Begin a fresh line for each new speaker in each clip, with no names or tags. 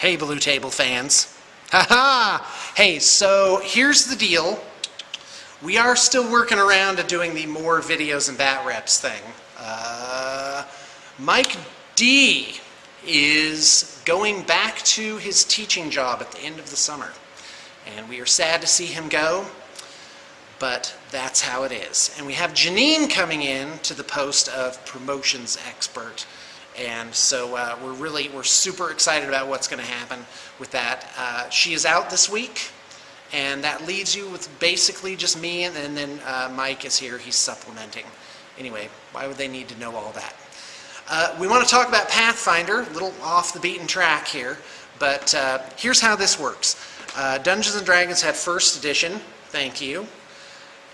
Hey, Blue Table fans. Haha! Hey, so here's the deal. We are still working around at doing the more videos and bat reps thing. Mike D is going back to his teaching job at the end of the summer. And we are sad to see him go, but that's how it is. And we have Janine coming in to the post of promotions expert. And so we're super excited about what's going to happen with that. She is out this week, and that leaves you with basically just me, and then Mike is here. He's supplementing. Anyway, why would they need to know all that? We want to talk about Pathfinder, a little off the beaten track here, but here's how this works. Dungeons & Dragons had first edition, thank you,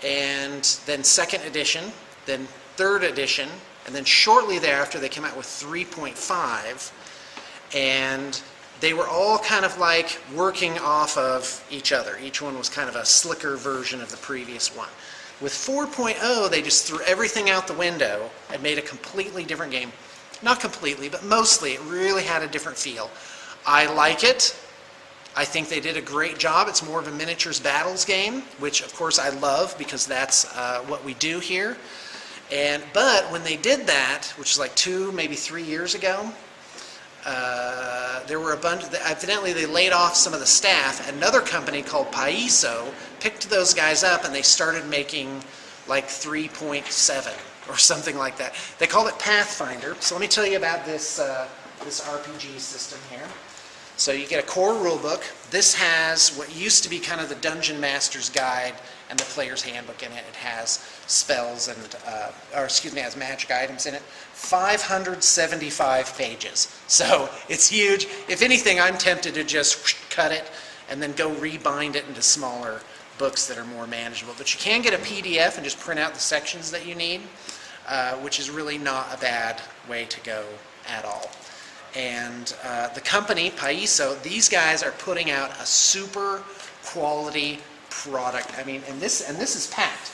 and then second edition, then third edition, and then shortly thereafter they came out with 3.5, and they were all kind of like working off of each other. Each one was kind of a slicker version of the previous one. With 4.0, they just threw everything out the window and made a completely different game. Not completely, but mostly. It really had a different feel. I like it. I think they did a great job. It's more of a miniatures battles game, which of course I love because that's what we do here. But when they did that, which is like 2, maybe 3 years ago, there were a bunch, evidently they laid off some of the staff. Another company called Paizo picked those guys up and they started making like 3.7 or something like that. They called it Pathfinder. So let me tell you about this, this RPG system here. So you get a core rulebook. This has what used to be kind of the Dungeon Master's Guide and the Player's Handbook in it. It has spells and, has magic items in it. 575 pages. So it's huge. If anything, I'm tempted to just cut it and then go rebind it into smaller books that are more manageable. But you can get a PDF and just print out the sections that you need, which is really not a bad way to go at all. And the company, Paizo, these guys are putting out a super quality product. I mean, and this is packed.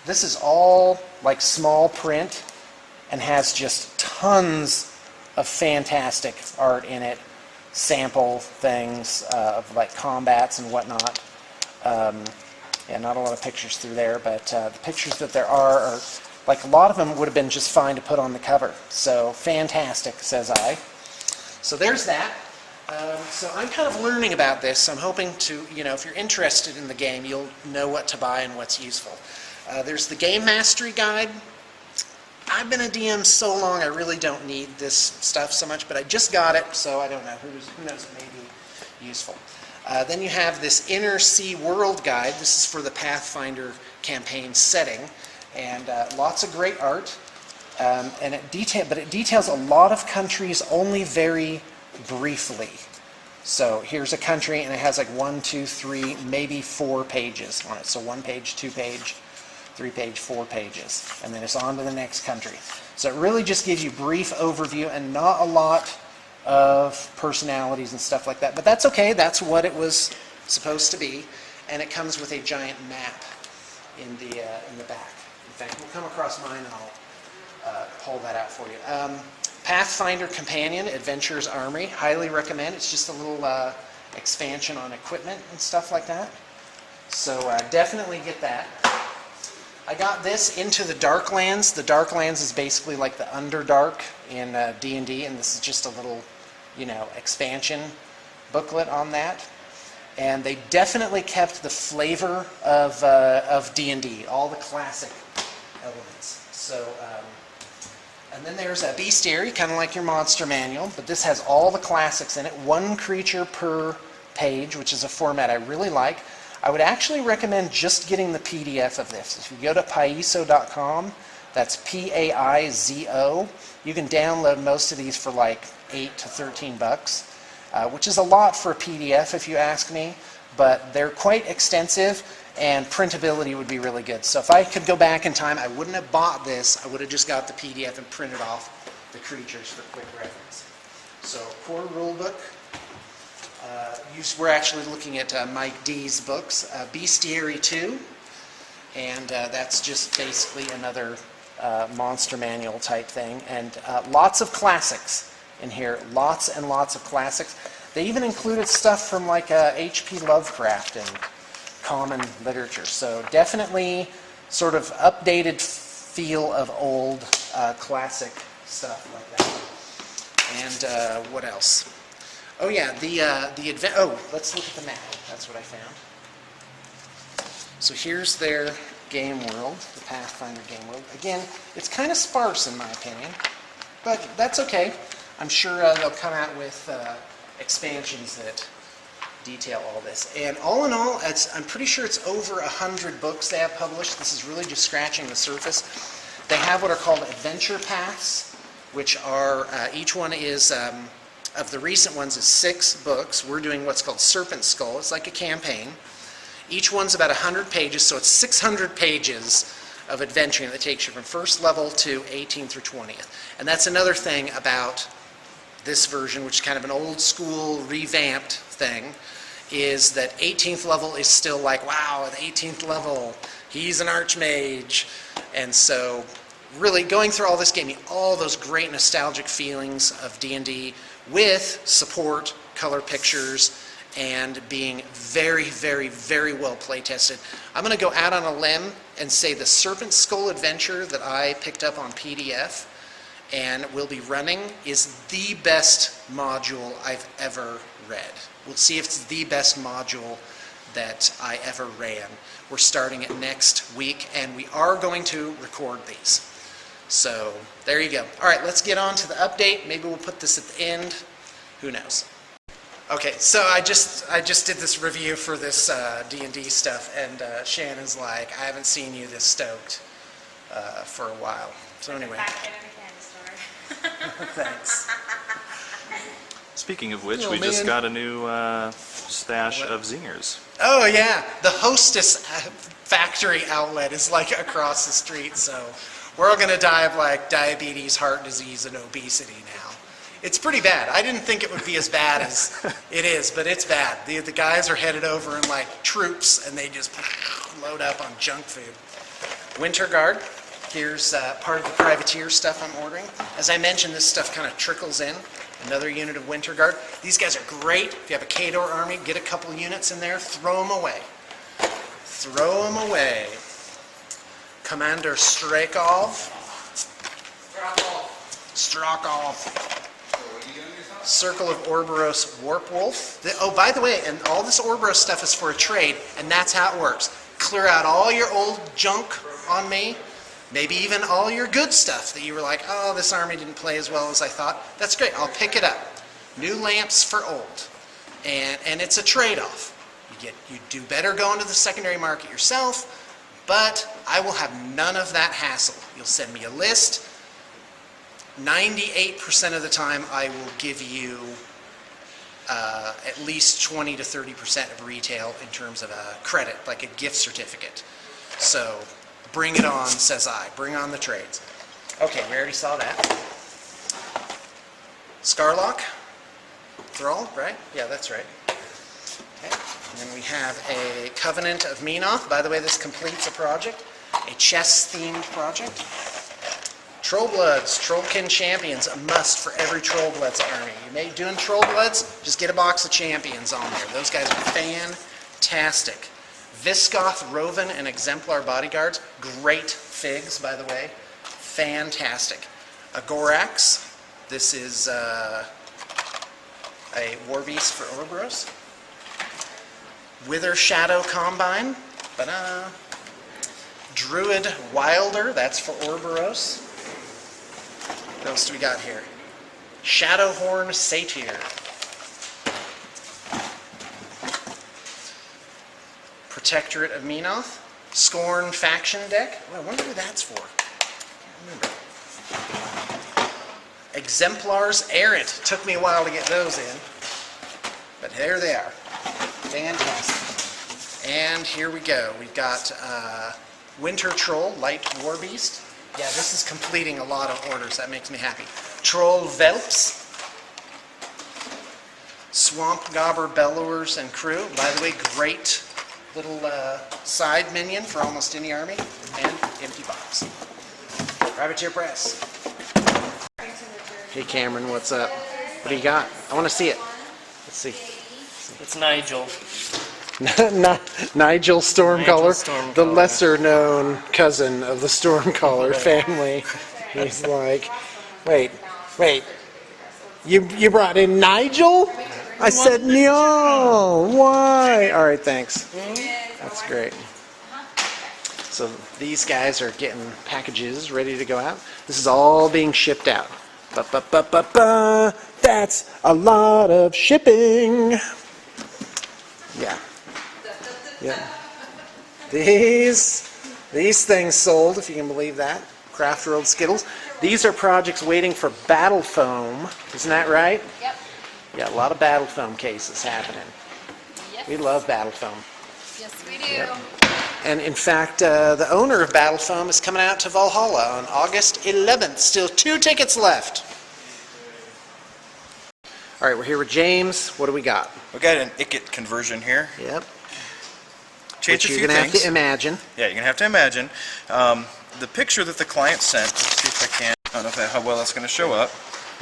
This is all like small print and has just tons of fantastic art in it, sample things of like combats and whatnot. Yeah, not a lot of pictures through there, but the pictures that there are like a lot of them would have been just fine to put on the cover. So fantastic, says I. So there's that. So I'm kind of learning about this. So I'm hoping to, if you're interested in the game, you'll know what to buy and what's useful. There's the Game Mastery Guide. I've been a DM so long, I really don't need this stuff so much, but I just got it, so I don't know. Who knows, it may be useful. Then you have this Inner Sea World Guide. This is for the Pathfinder campaign setting, and lots of great art. And it details a lot of countries only very briefly. So here's a country, and it has like 1, 2, 3, maybe 4 pages on it. So 1 page, 2 page, 3 page, 4 pages, and then it's on to the next country. So it really just gives you brief overview and not a lot of personalities and stuff like that. But that's okay. That's what it was supposed to be, and it comes with a giant map in the back. In fact, we'll come across mine and I'll pull that out for you. Pathfinder Companion, Adventurer's Armory, highly recommend. It's just a little expansion on equipment and stuff like that. So definitely get that. I got this Into the Darklands. The Darklands is basically like the Underdark in D&D, and this is just a little, expansion booklet on that. And they definitely kept the flavor of D&D, all the classic elements. So. And then there's a bestiary, kind of like your monster manual, but this has all the classics in it. 1 creature per page, which is a format I really like. I would actually recommend just getting the PDF of this. If you go to paizo.com, that's P-A-I-Z-O, you can download most of these for like $8 to $13, which is a lot for a PDF if you ask me, but they're quite extensive. And printability would be really good. So if I could go back in time, I wouldn't have bought this. I would have just got the PDF and printed off the creatures for quick reference. So core rulebook. We're actually looking at Mike D's books. Bestiary 2. And that's just basically another monster manual type thing. And lots of classics in here. Lots and lots of classics. They even included stuff from like H.P. Lovecraft and common literature. So definitely sort of updated feel of old classic stuff like that. And what else? Oh yeah, let's look at the map. That's what I found. So here's their game world, the Pathfinder game world. Again, it's kind of sparse in my opinion, but that's okay. I'm sure they'll come out with expansions that detail all this. And all in all, I'm pretty sure it's over 100 books they have published. This is really just scratching the surface. They have what are called adventure paths, which are, each one is, of the recent ones is 6 books. We're doing what's called Serpent Skull. It's like a campaign. Each one's about 100 pages, so it's 600 pages of adventuring that takes you from first level to 18th through 20th. And that's another thing about this version, which is kind of an old school revamped thing, is that 18th level is still like, wow, at the 18th level, he's an archmage. And so really going through all this gave me all those great nostalgic feelings of D&D with support, color pictures, and being very, very, very well play tested. I'm going to go out on a limb and say the Serpent Skull Adventure that I picked up on PDF and will be running is the best module I've ever read. We'll see if it's the best module that I ever ran. We're starting it next week, and we are going to record these. So there you go. All right, let's get on to the update. Maybe we'll put this at the end. Who knows? Okay, so I just did this review for this D&D stuff, and Shannon's like, I haven't seen you this stoked for a while. So anyway. Thanks.
Speaking of which, we just got a new stash of zingers.
Oh yeah, the Hostess factory outlet is like across the street, so we're all gonna die of like diabetes, heart disease, and obesity now. It's pretty bad. I didn't think it would be as bad as it is, but it's bad. The guys are headed over in like troops, and they just load up on junk food. Winter Guard. Here's part of the privateer stuff I'm ordering. As I mentioned, this stuff kind of trickles in. Another unit of Winter Guard. These guys are great. If you have a Khador army, get a couple units in there, throw them away. Throw them away. Commander Strakov. Strakov. Circle of Orboros Warp Wolf. Oh, by the way, and all this Orboros stuff is for a trade, and that's how it works. Clear out all your old junk on me. Maybe even all your good stuff that you were like, oh, this army didn't play as well as I thought. That's great. I'll pick it up. New lamps for old. And it's a trade-off. You do better going to the secondary market yourself, but I will have none of that hassle. You'll send me a list. 98% of the time, I will give you at least 20 to 30% of retail in terms of a credit, like a gift certificate. So bring it on, says I. Bring on the trades. Okay, we already saw that. Scarlock. Thrall, right? Yeah, that's right. Okay. And then we have a Covenant of Menoth. By the way, this completes a project. A chess-themed project. Trollbloods, Trollkin Champions, a must for every Trollbloods army. You may doing Trollbloods, just get a box of Champions on there. Those guys are fantastic. Viscoth, Roven, and Exemplar Bodyguards, great figs, by the way. Fantastic. Agorax, this is a War Beast for Orboros. Wither Shadow Combine, Druid Wilder, that's for Orboros. What else do we got here? Shadowhorn Satyr. Protectorate of Menoth. Scorn Faction Deck. Well, I wonder who that's for. Can't remember. Exemplars Errant. Took me a while to get those in. But there they are. Fantastic. And here we go. We've got Winter Troll, Light War Beast. Yeah, this is completing a lot of orders. That makes me happy. Troll Velps. Swamp Gobber Bellowers and crew. By the way, great little side minion for almost any army. And empty box. Privateer Press. Hey Cameron, what's up? What do you got? I want to see it. Let's see.
It's Nigel.
Nigel Stormcaller,
Stormcaller.
the lesser-known cousin of the Stormcaller family. He's like, wait, you brought in Nigel? I said, no, why? All right, thanks. That's great. So these guys are getting packages ready to go out. This is all being shipped out. That's a lot of shipping. Yeah. Yeah. These things sold, if you can believe that. Craft World Skittles. These are projects waiting for battle foam. Isn't that right?
Yep.
Yeah, a lot of battle foam cases happening.
Yes.
We love battle foam.
Yes, we do.
Yep. And in fact, the owner of Battle Foam is coming out to Valhalla on August 11th. Still 2 tickets left. All right, we're here with James. What do we got?
We got an ICIT conversion here.
Yep.
Change
Which
a few
you're going to have
things.
to imagine.
Yeah, you're gonna have to imagine. The picture that the client sent. Let's see if I can. I don't know how well that's gonna show up.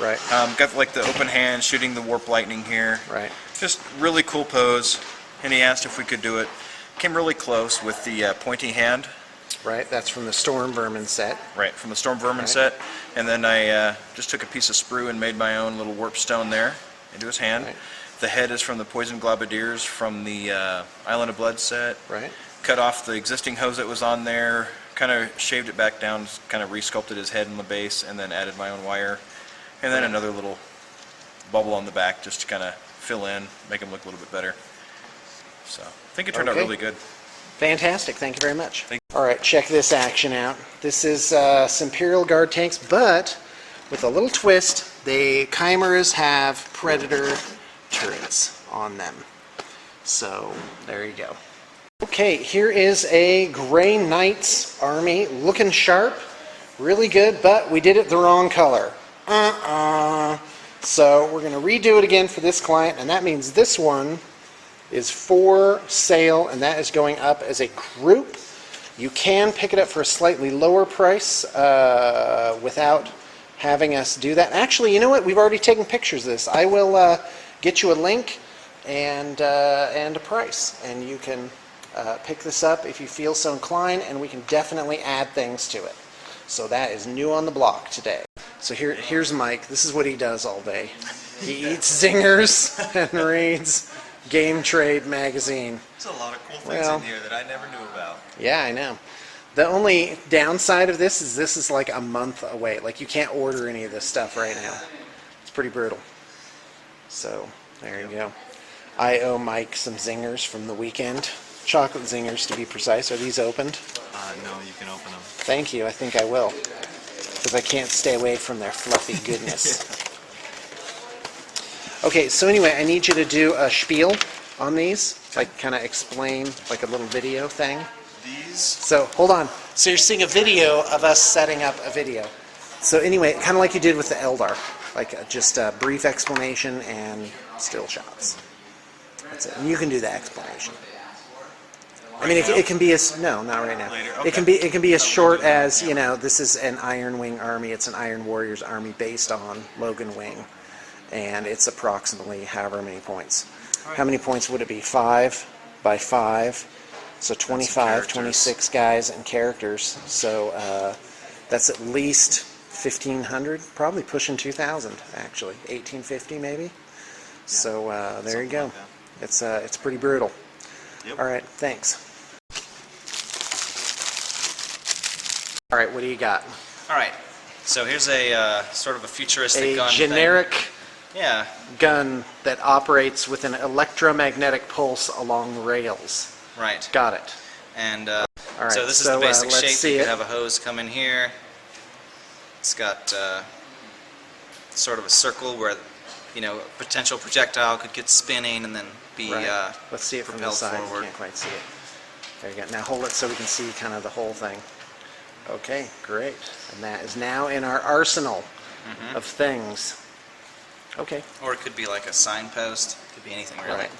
Right.
Got like the open hand shooting the warp lightning here.
Right.
Just really cool pose. And he asked if we could do it. Came really close with the pointy hand.
Right. That's from the Storm Vermin set.
Right, from the Storm Vermin
Right.
set. And then I just took a piece of sprue and made my own little warp stone there into his hand.
Right.
The head is from the Poison Globadiers from the Island of Blood set.
Right.
Cut off the existing hose that was on there, kind of shaved it back down, kind of resculpted his head in the base, and then added my own wire. And then another little bubble on the back just to kind of fill in, make him look a little bit better. So I think it turned out
Okay.
really good.
Fantastic. Thank you very much.
Thank
All right, check this action out. This is some Imperial Guard tanks, but with a little twist, the Chimeras have Predator turrets on them. So there you go. Okay, here is a Grey Knights army, looking sharp, really good, but we did it the wrong color. So we're going to redo it again for this client, and that means this one is for sale, and that is going up as a group. You can pick it up for a slightly lower price without having us do that. Actually, you know what? We've already taken pictures of this. I will get you a link and a price, and you can pick this up if you feel so inclined, and we can definitely add things to it. So that is new on the block today. So here's Mike. This is what he does all day. He eats zingers and reads Game Trade magazine.
There's a lot of cool things
Well,
in here that I never knew about.
Yeah, I know. The only downside of this is like a month away. Like you can't order any of this stuff right now. It's pretty brutal. So there you go. I owe Mike some zingers from the weekend. Chocolate zingers to be precise. Are these opened?
No, you can open them.
Thank you. I think I will. Because I can't stay away from their fluffy goodness. Okay, so anyway, I need you to do a spiel on these. Like kind of explain like a little video thing.
These?
So hold on. So you're seeing a video of us setting up a video. So anyway, kind of like you did with the Eldar. Like just a brief explanation and still shots. That's it. And you can do the explanation. I mean, it can be as no, not right now.
Later,
It can be as short as, you know, this is an Iron Wing army. It's an Iron Warriors army based on Logan Wing, and it's approximately however many points. How many points would it be? 5 by 5, so 25, 26 guys and characters. So that's at least 1,500, probably pushing 2,000 actually, 1,850 maybe. So there you go.
like
It's pretty brutal.
Yep.
All right, thanks. All right, what do you got?
All right, so here's a sort of a futuristic
A
gun
generic
thing. Yeah,
gun that operates with an electromagnetic pulse along rails.
right.
Got it.
And
All right,
so this is
so,
the basic
let's
shape.
see
You
it.
could have a hose come in here. It's got sort of a circle where, you know, a potential projectile could get spinning and then be
Right. Let's see it from the
propelled
side.
forward.
You can't quite see it. There you go. Now hold it so we can see kind of the whole thing. Okay, great. And that is now in our arsenal of things. Okay.
Or it could be like a signpost. It could be anything really.
Right.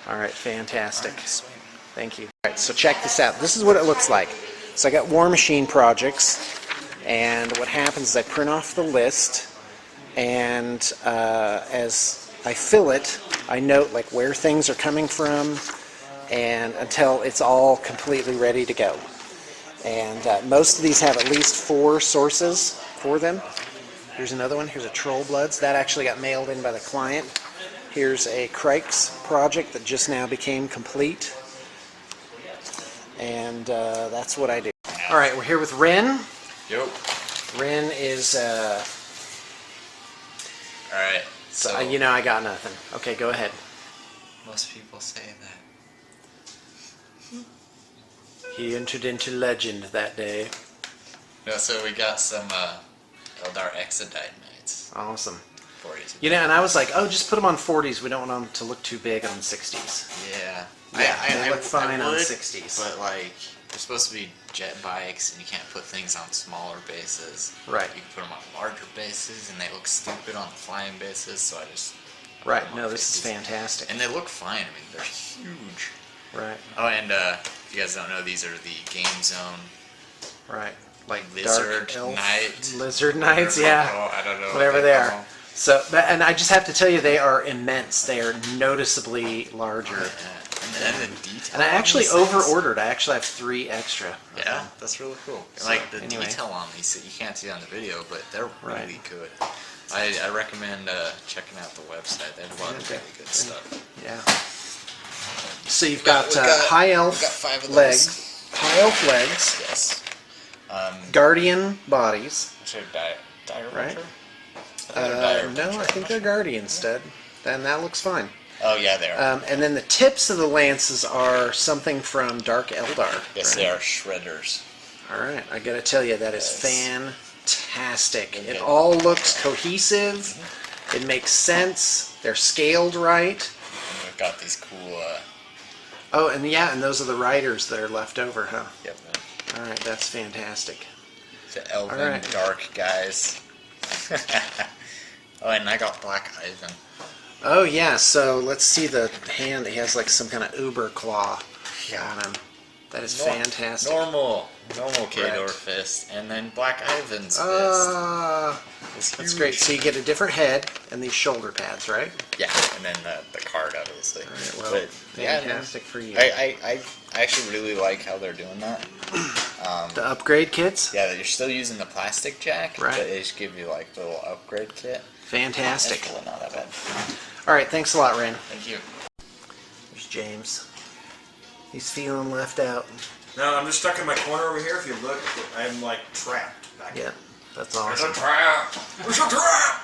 All right, fantastic.
All right, sweet.
Thank you. All right, so check this out. This is what it looks like. So I got War Machine projects, and what happens is I print off the list, and as I fill it, I note like where things are coming from, and until it's all completely ready to go. And most of these have at least 4 sources for them. Here's another one. Here's a Troll Bloods. That actually got mailed in by the client. Here's a Crikes project that just now became complete. And that's what I do. All right, we're here with Ren.
Yep.
Ren is,
Alright.
so, you know I got nothing. Okay, go ahead.
Most people say that.
He entered into legend that day.
No, so we got some Eldar Exodite Knights
Awesome.
for you.
You know, and I was like, oh, just put them on 40s. We don't want them to look too big on 60s.
Yeah.
Yeah, they look fine on
would,
60s.
But like, they're supposed to be jet bikes, and you can't put things on smaller bases.
Right.
You can put them on larger bases, and they look stupid on the flying bases. So I just
Right,
put them
no,
on
this is
50s.
fantastic.
And they look fine. I mean, they're huge.
Right,
Oh, and if you guys don't know, these are the Game Zone
right. Like
Lizard
dark elf,
Knight.
Lizard Knights,
Whatever-
yeah.
oh, I don't know. what
Whatever they
call
are.
'em.
So, and I just have to tell you, they are immense. They are noticeably larger.
Yeah. And then the detail.
And I
on
actually
these things-
over-ordered. I actually have 3 extra.
Yeah, that's really cool. And
So,
like the
anyway.
detail on these, you can't see on the video, but they're
Right.
really good. I recommend checking out the website. They have a lot of really good stuff.
Yeah. So you've got,
we got-
high elf
we got 5 of
legs,
those.
high elf legs,
Yes.
guardian bodies.
Should dire
Right.
Vulture?
No, I think they're guardian stud. And that looks fine.
Oh yeah, they are.
And then the tips of the lances are something from Dark Eldar.
Yes,
right?
they are shredders.
All right, I gotta tell you, that is
Yes.
fantastic.
They're
It
good.
all looks cohesive. It makes sense. They're scaled right.
And we've got these cool.
Oh, and yeah, and those are the riders that are left over, huh?
Yep.
All right, that's fantastic.
The elven
All right.
dark guys. Oh, and I got Black Ivan.
Oh yeah, so let's see the hand. He has like some kind of uber claw on him. That is fantastic.
Normal Khador
Right.
fist, and then Black Ivan's
Ah,
fist.
that's great. So you get a different head and these shoulder pads, right?
Yeah, and then the card, obviously.
All right, well,
But, yeah,
fantastic for you.
I actually really like how they're doing that.
The upgrade kits?
Yeah, you're still using the plastic jack,
Right.
but they just give you like the little upgrade kit.
Fantastic.
It's really not that bad.
All right, thanks a lot, Ren.
Thank you.
There's James. He's feeling left out.
No, I'm just stuck in my corner over here. If you look, I'm like trapped back
Yeah, that's
There's
awesome.
a trap! There's a trap!